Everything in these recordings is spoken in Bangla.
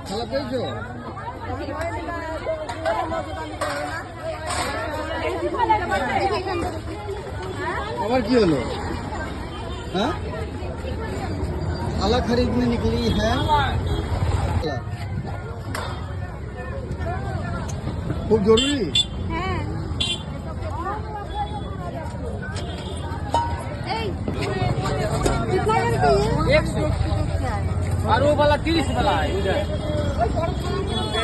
থালা পেয়েছো? আবার কি হলো? হ্যাঁ, थाला खरीदने निकली है। खूब जरूरी। और वो वाला 30 वाला है इधर।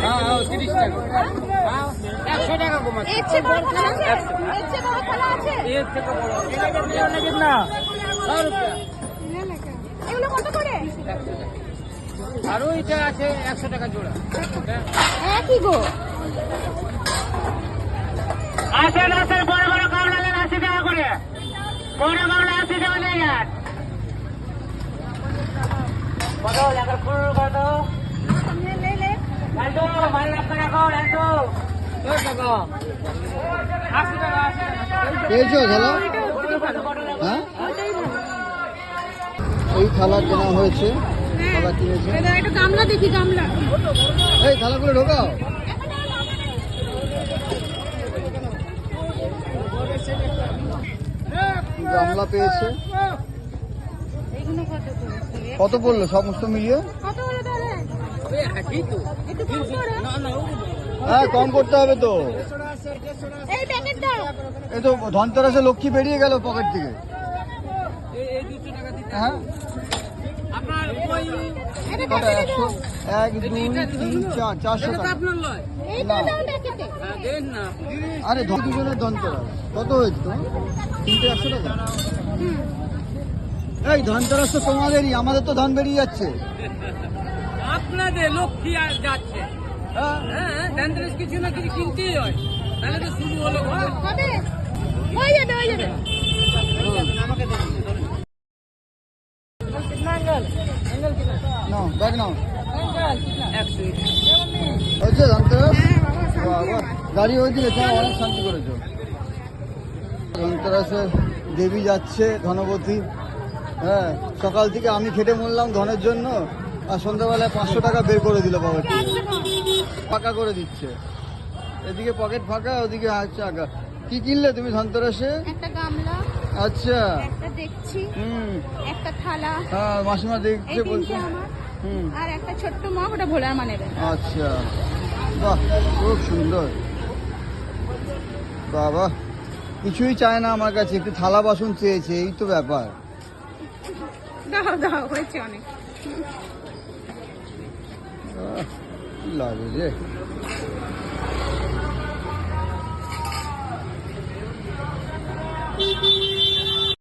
हाँ 30 টাকা। 100 টাকা কমাচ্ছে। एक से बड़ा थाला আছে? एक থেকে বড়। এটা নেবেন না 100 টাকা। এগুলো কত করে? আর ওইটা আছে 100 টাকা জোড়া। একই গো। আসেন বড় বড় কামলা নেন 80 টাকা করে। বড় কামলা 80 টাকা নেন। কত লাগা ফুল কত? ले ले। এতো মানে আপনারা কোন এতো? 10 টাকা। 80 টাকা আছে। পেয়েছো থালা? হ্যাঁ, ওই থালা কেনা হয়েছে, থালা কিনেছে। একটু গামলা দেখি, গামলা। এই থালাগুলো ঢোকাও। গামলা পেয়েছে। কত পড়লো সমস্ত মিলিয়ে? কত হলো তাহলে? একটু কম করো। হ্যাঁ, কম করতে হবে তো। এই প্যাকেট দাও। এই তো ধনতেরাসে লক্ষ্মী বেরিয়ে গেল পকেট থেকে। এই 200 টাকা দিতে। হ্যাঁ, আপনার ওই এটা কটা? প্যাকেটে দাও। 1 2 3 4 400 টাকা। আপনার লয়। এই তো দাও প্যাকেটে। দেন না। আরে দুজনের ধনতেরাস কত হয়েছে তোমার? 300 টাকা। এই ধনতেরাস তো তোমাদেরই, আমাদের তো ধন বেরিয়ে যাচ্ছে। আপনাদের লক্ষ্মী আর যাচ্ছে। হ্যাঁ, হ্যাঁ ধানতেরাস কিছু না কিছু কিনতেই হয়। তাহলে তো শুরু হলো ঘর। কবে? হয়ে যাবে, হয়ে যাবে। আমাকে দেন। নাও ব্যাগ নাও। 100 হয়েছে ধনতেরাস? হ্যাঁ বাবা, বাবা, গাড়ি ওই দিকে চলো, অনেক শান্তি করেছো। ধনতেরাসে দেবী যাচ্ছে ধনবতী। হ্যাঁ, সকাল থেকে আমি খেটে মরলাম ধনের জন্য, আর সন্ধ্যাবেলায় 500 টাকা বের করে দিল পকেট থেকে। ফাঁকা করে দিচ্ছে, এদিকে পকেট ফাঁকা, ওদিকে হাত চাকা। কি কিনলে তুমি ধনতেরাসে? একটা গামলা, আচ্ছা, একটা দেখছি, হুম, একটা থালা, হ্যাঁ মাসিমা এই দেখছে বলছে। তিনটে আমার, হুম, আর একটা ছোট্ট মগ, ওটা ভোলার মানে নেবে। আচ্ছা, বাহ খুব সুন্দর। বাবা, কিছুই চায় না আমার কাছে, একটু থালা বাসন চেয়েছে, এই তো ব্যাপার। দাও দাও, হয়েছে অনেক। কি লাগে রে।